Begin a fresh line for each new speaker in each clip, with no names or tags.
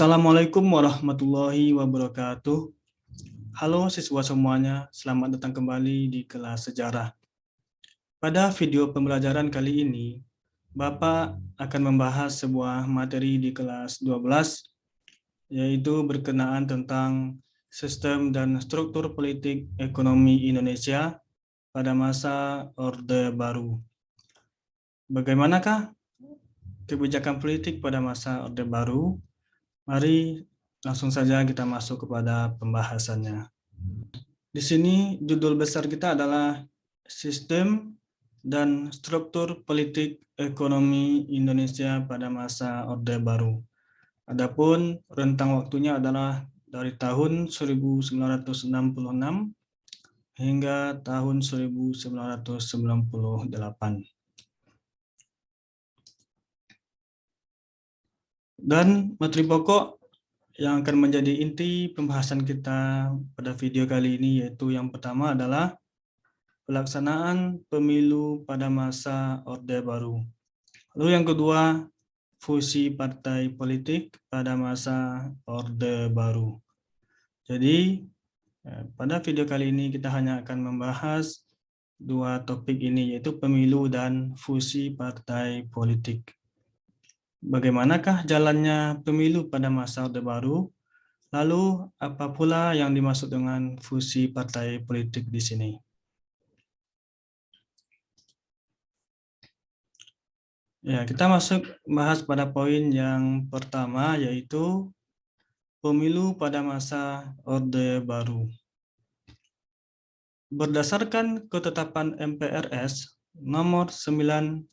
Assalamualaikum warahmatullahi wabarakatuh. Halo siswa semuanya, selamat datang kembali di kelas sejarah. Pada video pembelajaran kali ini, Bapak akan membahas sebuah materi di kelas 12, yaitu berkenaan tentang sistem dan struktur politik ekonomi Indonesia pada masa Orde Baru. Bagaimanakah kebijakan politik pada masa Orde Baru? Mari langsung saja kita masuk kepada pembahasannya. Di sini judul besar kita adalah Sistem dan Struktur Politik Ekonomi Indonesia pada masa Orde Baru. Adapun rentang waktunya adalah dari tahun 1966 hingga tahun 1998. Dan materi pokok yang akan menjadi inti pembahasan kita pada video kali ini, yaitu yang pertama adalah pelaksanaan pemilu pada masa Orde Baru. Lalu yang kedua, fusi partai politik pada masa Orde Baru. Jadi pada video kali ini kita hanya akan membahas dua topik ini, yaitu pemilu dan fusi partai politik. Bagaimanakah jalannya pemilu pada masa Orde Baru? Lalu, apa pula yang dimaksud dengan fusi partai politik di sini? Ya, kita masuk bahas pada poin yang pertama, yaitu pemilu pada masa Orde Baru. Berdasarkan ketetapan MPRS nomor 9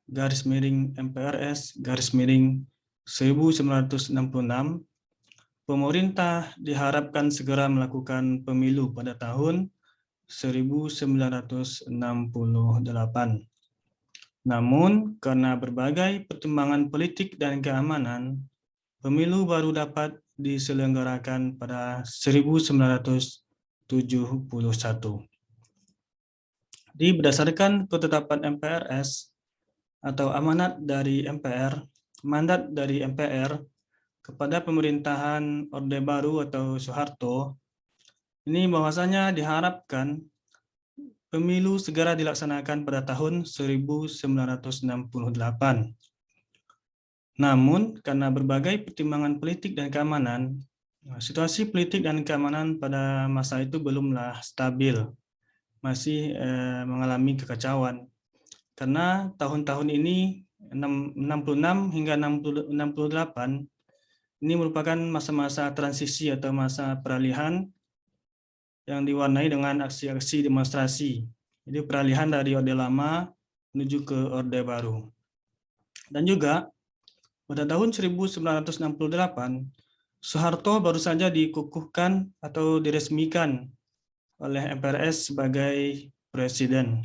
MPRS 1966, pemerintah diharapkan segera melakukan pemilu pada tahun 1968. Namun, karena berbagai pertimbangan politik dan keamanan, pemilu baru dapat diselenggarakan pada 1971. Berdasarkan ketetapan MPRS atau amanat dari MPR, mandat dari MPR kepada pemerintahan Orde Baru atau Soeharto, ini bahwasanya diharapkan pemilu segera dilaksanakan pada tahun 1968. Namun, karena berbagai pertimbangan politik dan keamanan, situasi politik dan keamanan pada masa itu belumlah stabil, masih mengalami kekacauan. Karena tahun-tahun ini 66 hingga 68 ini merupakan masa-masa transisi atau masa peralihan yang diwarnai dengan aksi-aksi demonstrasi. Jadi peralihan dari Orde Lama menuju ke Orde Baru. Dan juga pada tahun 1968 Soeharto baru saja dikukuhkan atau diresmikan oleh MPRS sebagai presiden.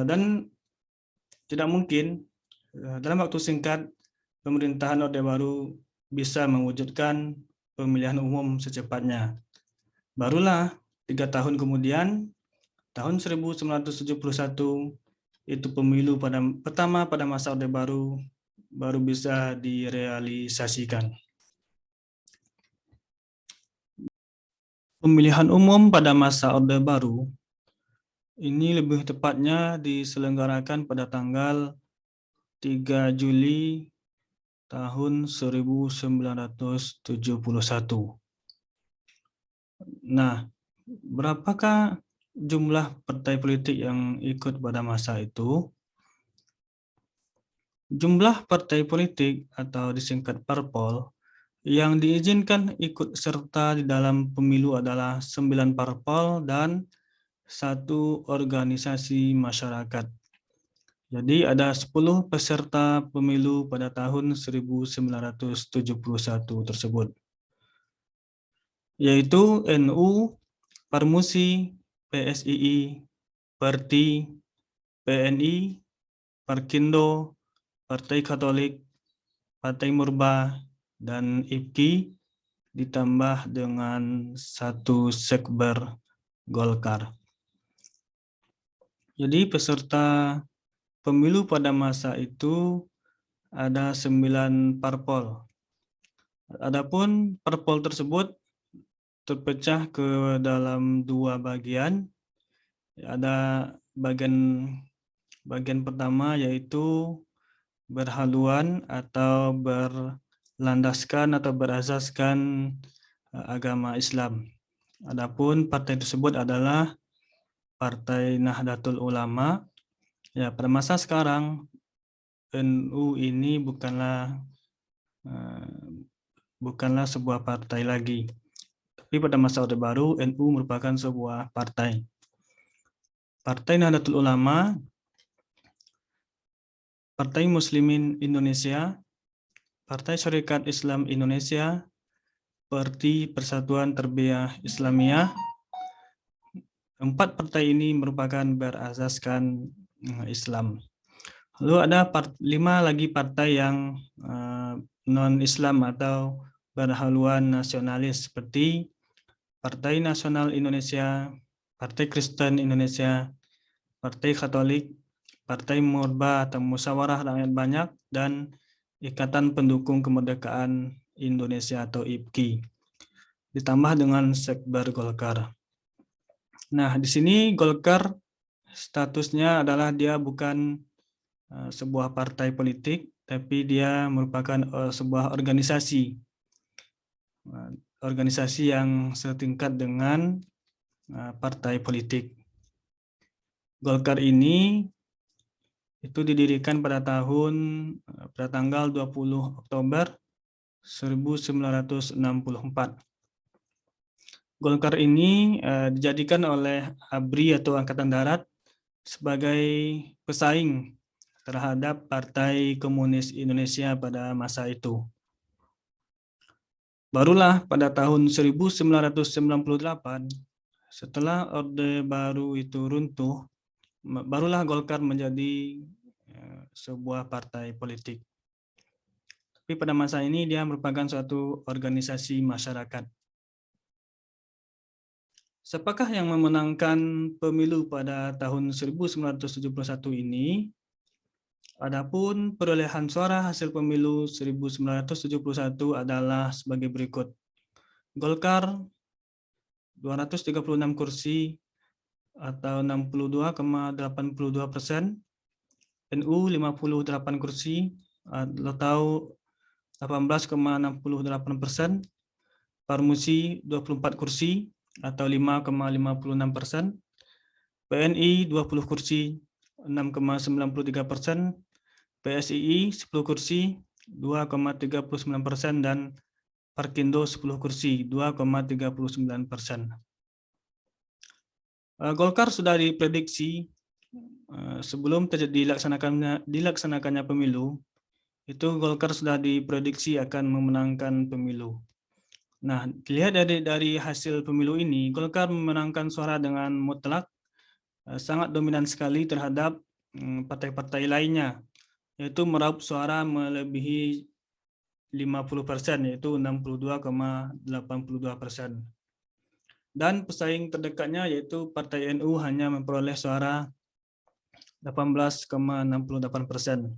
Dan tidak mungkin dalam waktu singkat pemerintahan Orde Baru bisa mewujudkan pemilihan umum secepatnya. Barulah 3 tahun kemudian, tahun 1971, itu pemilu pertama pada masa Orde Baru bisa direalisasikan. Pemilihan umum pada masa Orde Baru ini lebih tepatnya diselenggarakan pada tanggal 3 Juli tahun 1971. Nah, berapakah jumlah partai politik yang ikut pada masa itu? Jumlah partai politik atau disingkat parpol yang diizinkan ikut serta di dalam pemilu adalah 9 parpol dan 1 organisasi masyarakat. Jadi ada 10 peserta pemilu pada tahun 1971 tersebut, yaitu NU, Parmusi, PSII, Perti, PNI, Parkindo, Partai Katolik, Partai Murba, dan IPKI, ditambah dengan 1 sekber Golkar. Jadi peserta pemilu pada masa itu ada 9 parpol. Adapun parpol tersebut terpecah ke dalam dua bagian. Ada bagian pertama yaitu berhaluan atau berlandaskan atau berasaskan agama Islam. Adapun partai tersebut adalah Partai Nahdlatul Ulama. Ya, pada masa sekarang NU ini bukanlah sebuah partai lagi. Tapi pada masa Orde Baru, NU merupakan sebuah partai. Partai Nahdlatul Ulama, Partai Muslimin Indonesia, Partai Syarikat Islam Indonesia, Parti Persatuan Terbiah Islamiyah. Empat partai ini merupakan berasaskan Islam. Lalu ada 5 lagi partai yang non-Islam atau berhaluan nasionalis seperti Partai Nasional Indonesia, Partai Kristen Indonesia, Partai Katolik, Partai Murba atau Musyawarah Rakyat Banyak, dan Ikatan Pendukung Kemerdekaan Indonesia atau IPKI. Ditambah dengan Sekber Golkar. Nah, di sini Golkar statusnya adalah dia bukan sebuah partai politik, tapi dia merupakan sebuah organisasi yang setingkat dengan partai politik. Golkar ini itu didirikan pada tanggal 20 Oktober 1964. Golkar ini dijadikan oleh ABRI atau Angkatan Darat sebagai pesaing terhadap Partai Komunis Indonesia pada masa itu. Barulah pada tahun 1998, setelah Orde Baru itu runtuh, barulah Golkar menjadi sebuah partai politik. Tapi pada masa ini dia merupakan suatu organisasi masyarakat. Siapakah yang memenangkan pemilu pada tahun 1971 ini? Adapun perolehan suara hasil pemilu 1971 adalah sebagai berikut. Golkar 236 kursi atau 62,82%, NU 58 kursi atau 18,68%, Parmusi 24 kursi atau 5,56%, PNI 20 kursi 6,93%, PSII 10 kursi 2,39%, dan Parkindo 10 kursi 2,39%. Golkar sudah diprediksi sebelum dilaksanakannya pemilu, itu Golkar sudah diprediksi akan memenangkan pemilu. Nah, dilihat dari hasil pemilu ini, Golkar memenangkan suara dengan mutlak, sangat dominan sekali terhadap partai-partai lainnya, yaitu meraup suara melebihi 50%, yaitu 62,82%. Dan pesaing terdekatnya yaitu Partai NU hanya memperoleh suara 18,68%.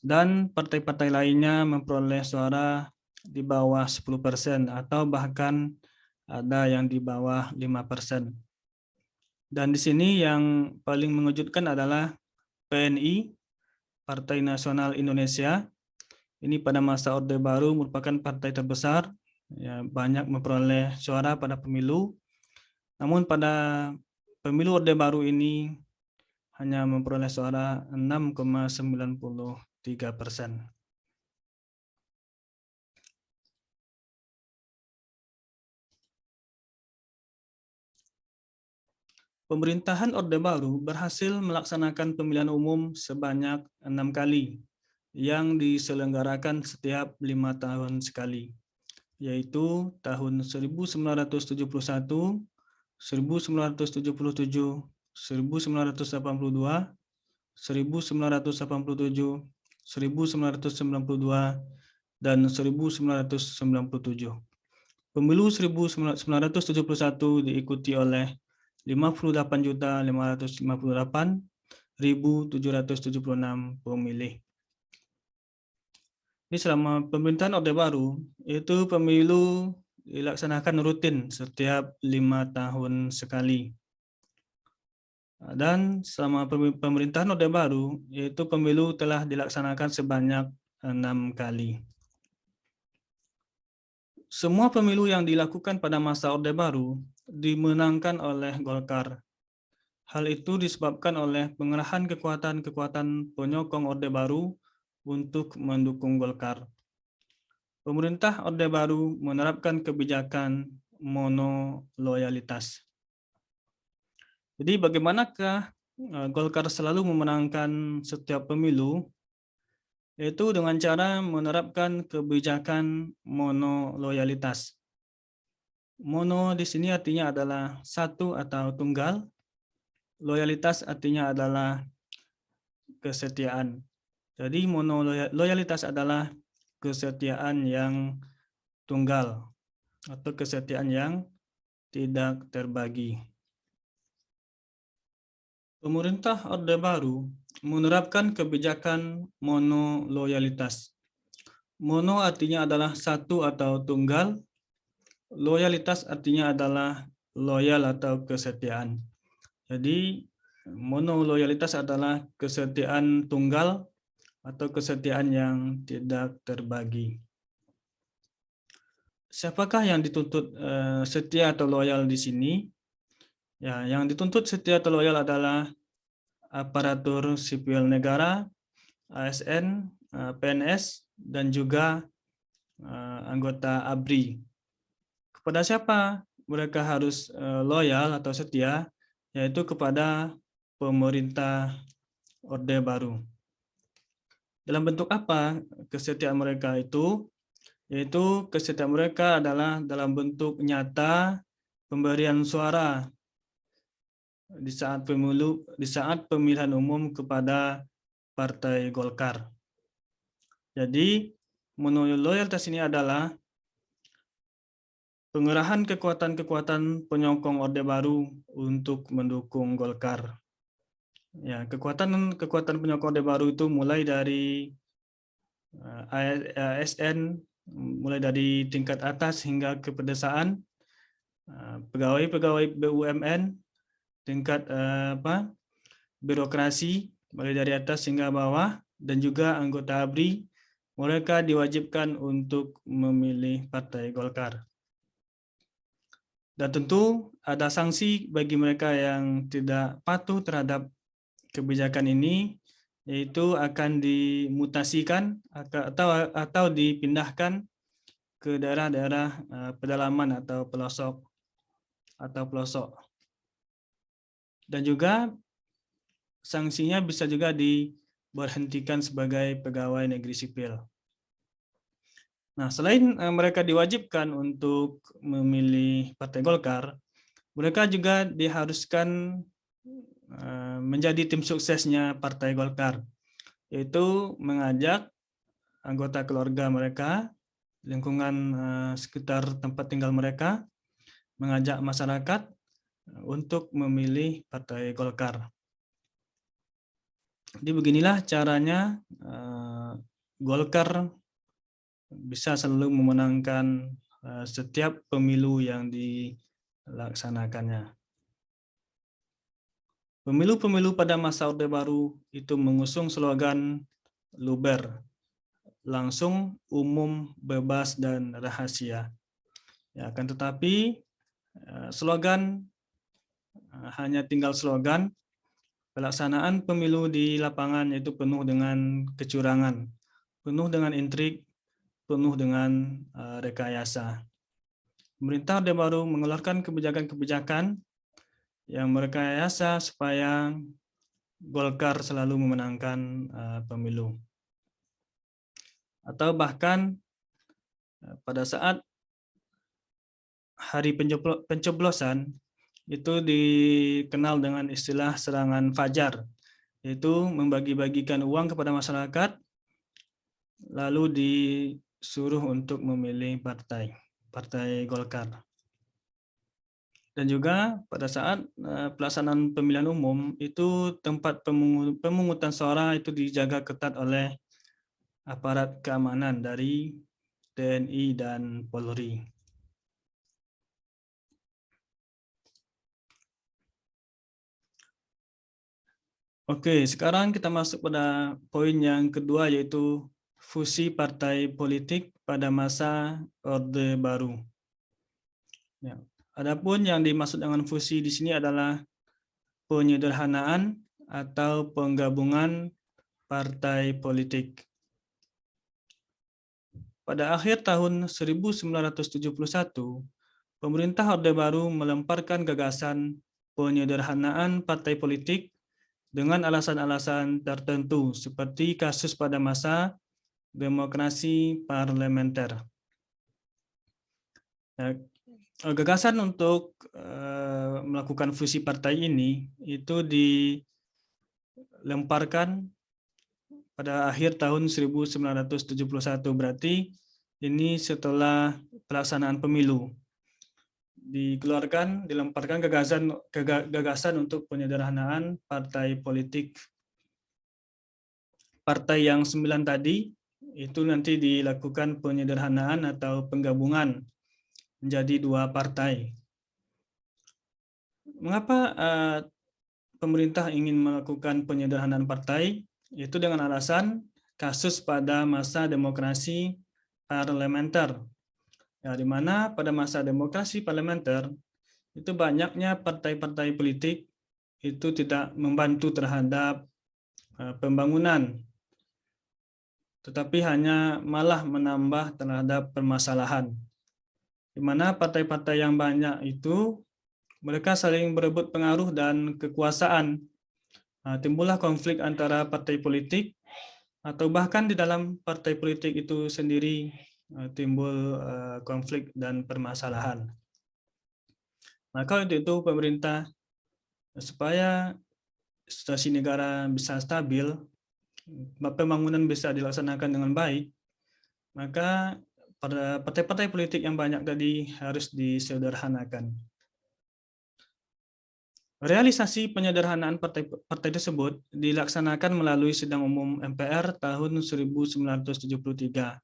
Dan partai-partai lainnya memperoleh suara di bawah 10% atau bahkan ada yang di bawah 5%. Dan di sini yang paling mengejutkan adalah PNI, Partai Nasional Indonesia. Ini pada masa Orde Baru merupakan partai terbesar, ya, banyak memperoleh suara pada pemilu. Namun pada pemilu Orde Baru ini hanya memperoleh suara 6,93%. Pemerintahan Orde Baru berhasil melaksanakan pemilihan umum sebanyak 6 kali yang diselenggarakan setiap 5 tahun sekali, yaitu tahun 1971, 1977, 1982, 1987, 1992, dan 1997. Pemilu 1971 diikuti oleh 58.558.776 pemilih. Ini selama pemerintahan Orde Baru, itu pemilu dilaksanakan rutin setiap 5 tahun sekali. Dan selama pemerintahan Orde Baru, yaitu pemilu telah dilaksanakan sebanyak 6 kali. Semua pemilu yang dilakukan pada masa Orde Baru dimenangkan oleh Golkar. Hal itu disebabkan oleh pengerahan kekuatan-kekuatan penyokong Orde Baru untuk mendukung Golkar. Pemerintah Orde Baru menerapkan kebijakan monoloyalitas. Jadi bagaimanakah Golkar selalu memenangkan setiap pemilu? Yaitu dengan cara menerapkan kebijakan monoloyalitas. Mono di sini artinya adalah satu atau tunggal. Loyalitas artinya adalah kesetiaan. Jadi monoloyalitas adalah kesetiaan yang tunggal atau kesetiaan yang tidak terbagi. Pemerintah Orde Baru menerapkan kebijakan monoloyalitas. Mono artinya adalah satu atau tunggal. Loyalitas artinya adalah loyal atau kesetiaan. Jadi monoloyalitas adalah kesetiaan tunggal atau kesetiaan yang tidak terbagi. Siapakah yang dituntut setia atau loyal di sini? Ya, yang dituntut setia atau loyal adalah aparatur sipil negara, ASN, PNS, dan juga anggota ABRI. Kepada siapa mereka harus loyal atau setia? Yaitu kepada pemerintah Orde Baru. Dalam bentuk apa kesetiaan mereka itu? Yaitu kesetiaan mereka adalah dalam bentuk nyata pemberian suara di saat pemilihan umum kepada Partai Golkar. Jadi, loyalitas ini adalah pengerahan kekuatan-kekuatan penyokong Orde Baru untuk mendukung Golkar. Ya, kekuatan penyokong Orde Baru itu mulai dari ASN, mulai dari tingkat atas hingga ke pedesaan, pegawai-pegawai BUMN, tingkat birokrasi, mulai dari atas hingga bawah, dan juga anggota ABRI, mereka diwajibkan untuk memilih Partai Golkar. Dan tentu ada sanksi bagi mereka yang tidak patuh terhadap kebijakan ini, yaitu akan dimutasikan atau dipindahkan ke daerah-daerah pedalaman atau pelosok. Dan juga sanksinya bisa juga diberhentikan sebagai pegawai negeri sipil. Nah, selain mereka diwajibkan untuk memilih Partai Golkar, mereka juga diharuskan menjadi tim suksesnya Partai Golkar, yaitu mengajak anggota keluarga mereka, lingkungan sekitar tempat tinggal mereka, mengajak masyarakat untuk memilih Partai Golkar. Jadi beginilah caranya Golkar bisa selalu memenangkan setiap pemilu yang dilaksanakannya. Pemilu-pemilu pada masa Orde Baru itu mengusung slogan luber, langsung, umum, bebas, dan rahasia. Ya, akan tetapi slogan hanya tinggal slogan. Pelaksanaan pemilu di lapangan itu penuh dengan kecurangan, penuh dengan intrik, penuh dengan rekayasa. Pemerintah Orde Baru mengeluarkan kebijakan-kebijakan yang merekayasa supaya Golkar selalu memenangkan pemilu. Atau bahkan pada saat hari pencoblosan itu dikenal dengan istilah serangan fajar, yaitu membagi-bagikan uang kepada masyarakat lalu disuruh untuk memilih partai Golkar. Dan juga pada saat pelaksanaan pemilihan umum itu tempat pemungutan suara itu dijaga ketat oleh aparat keamanan dari TNI dan Polri. Oke, sekarang kita masuk pada poin yang kedua, yaitu fusi partai politik pada masa Orde Baru. Ya. Adapun yang dimaksud dengan fusi di sini adalah penyederhanaan atau penggabungan partai politik. Pada akhir tahun 1971, pemerintah Orde Baru melemparkan gagasan penyederhanaan partai politik dengan alasan-alasan tertentu, seperti kasus pada masa demokrasi parlementer. Gagasan untuk melakukan fusi partai ini itu dilemparkan pada akhir tahun 1971, berarti ini setelah pelaksanaan pemilu. Dilemparkan gagasan untuk penyederhanaan partai politik. Partai yang 9 tadi itu nanti dilakukan penyederhanaan atau penggabungan menjadi 2 partai. Mengapa pemerintah ingin melakukan penyederhanaan partai? Itu dengan alasan kasus pada masa demokrasi parlementer. Ya, di mana pada masa demokrasi parlementer itu banyaknya partai-partai politik itu tidak membantu terhadap pembangunan, tetapi hanya malah menambah terhadap permasalahan. Di mana partai-partai yang banyak itu mereka saling berebut pengaruh dan kekuasaan. Timbullah konflik antara partai politik, atau bahkan di dalam partai politik itu sendiri timbul konflik dan permasalahan. Maka untuk itu pemerintah, supaya situasi negara bisa stabil, pembangunan bisa dilaksanakan dengan baik, maka pada partai-partai politik yang banyak tadi harus disederhanakan. Realisasi penyederhanaan partai tersebut dilaksanakan melalui Sidang Umum MPR tahun 1973.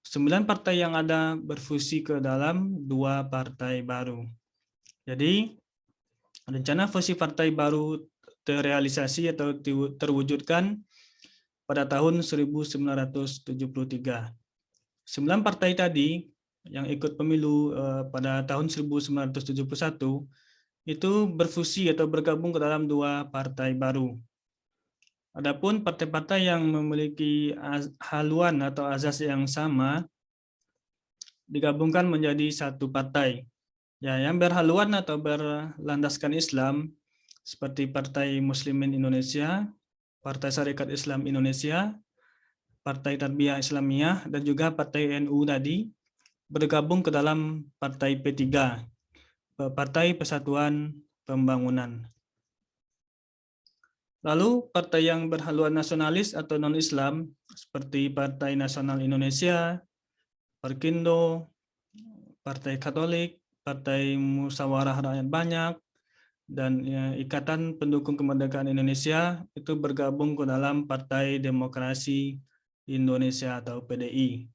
9 partai yang ada berfusi ke dalam 2 partai baru. Jadi, rencana fusi partai baru terrealisasi atau terwujudkan pada tahun 1973. 9 partai tadi yang ikut pemilu pada tahun 1971 itu berfusi atau bergabung ke dalam 2 partai baru. Adapun partai-partai yang memiliki haluan atau azas yang sama digabungkan menjadi 1 partai. Ya, yang berhaluan atau berlandaskan Islam seperti Partai Muslimin Indonesia, Partai Syarikat Islam Indonesia, Partai Tarbiyah Islamiyah, dan juga Partai NU tadi bergabung ke dalam Partai P3, Partai Persatuan Pembangunan. Lalu partai yang berhaluan nasionalis atau non-Islam seperti Partai Nasional Indonesia, Perkindo, Partai Katolik, Partai Musyawarah Rakyat Banyak, dan Ikatan Pendukung Kemerdekaan Indonesia itu bergabung ke dalam Partai Demokrasi Indonesia atau PDI.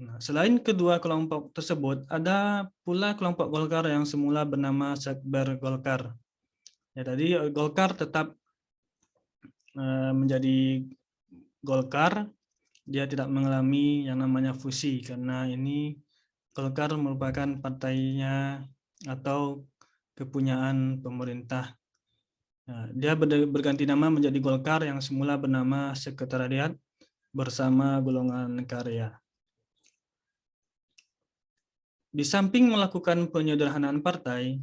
Nah, selain kedua kelompok tersebut, ada pula kelompok Golkar yang semula bernama Sekber Golkar. Ya, tadi Golkar tetap menjadi Golkar, dia tidak mengalami yang namanya fusi karena ini Golkar merupakan partainya atau kepunyaan pemerintah. Nah, dia berganti nama menjadi Golkar yang semula bernama Sekretariat Bersama Golongan Karya. Di samping melakukan penyederhanaan partai,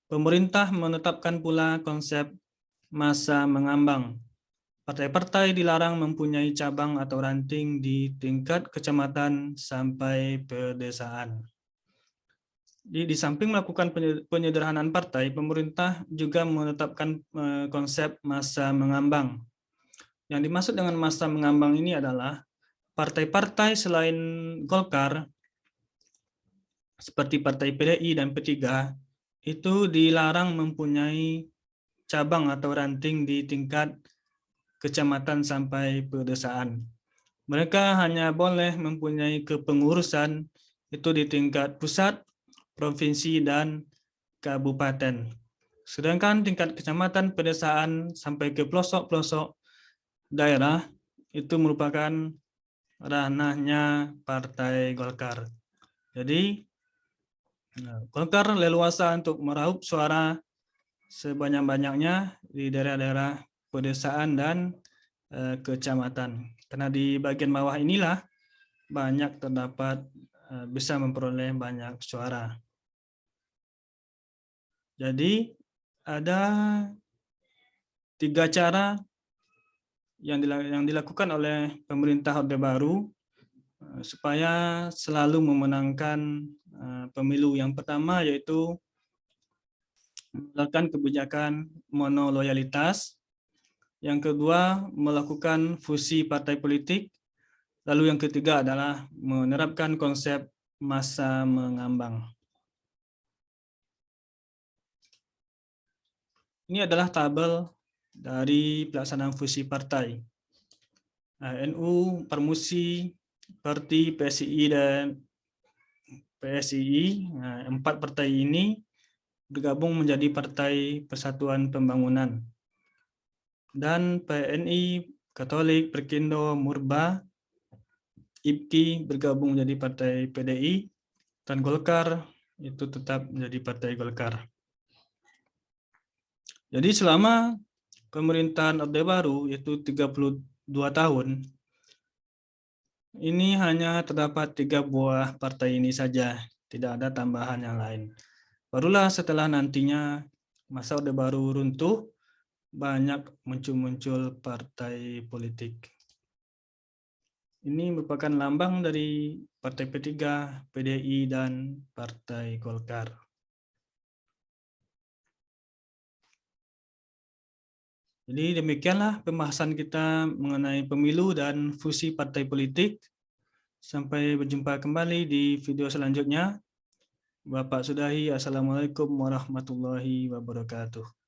pemerintah menetapkan pula konsep masa mengambang. Partai-partai dilarang mempunyai cabang atau ranting di tingkat kecamatan sampai pedesaan. Di samping melakukan penyederhanaan partai, pemerintah juga menetapkan konsep masa mengambang. Yang dimaksud dengan masa mengambang ini adalah partai-partai selain Golkar, seperti Partai PDI dan P3, itu dilarang mempunyai cabang atau ranting di tingkat kecamatan sampai pedesaan. Mereka hanya boleh mempunyai kepengurusan itu di tingkat pusat, provinsi, dan kabupaten. Sedangkan tingkat kecamatan, pedesaan, sampai ke pelosok-pelosok daerah itu merupakan ranahnya Partai Golkar. Jadi, Golkar leluasa untuk meraup suara sebanyak-banyaknya di daerah-daerah pedesaan dan kecamatan. Karena di bagian bawah inilah banyak terdapat bisa memperoleh banyak suara. Jadi ada 3 cara yang dilakukan oleh pemerintah Orde Baru supaya selalu memenangkan pemilu. Yang pertama yaitu melakukan kebijakan monoloyalitas. Yang kedua, melakukan fusi partai politik. Lalu yang ketiga adalah menerapkan konsep masa mengambang. Ini adalah tabel dari pelaksanaan fusi partai. NU, Permusi, Parti, PSII, dan PSII, 4 partai ini bergabung menjadi Partai Persatuan Pembangunan. Dan PNI, Katolik, Perkindo, Murba, IPKI bergabung menjadi Partai PDI, dan Golkar itu tetap menjadi Partai Golkar. Jadi selama pemerintahan Orde Baru yaitu 32 tahun, ini hanya terdapat 3 buah partai ini saja, tidak ada tambahan yang lain. Barulah setelah nantinya masa Orde Baru runtuh, banyak muncul partai politik. Ini merupakan lambang dari Partai P3, PDI, dan Partai Golkar. Jadi demikianlah pembahasan kita mengenai pemilu dan fusi partai politik. Sampai berjumpa kembali di video selanjutnya. Bapak sudahi, Assalamualaikum warahmatullahi wabarakatuh.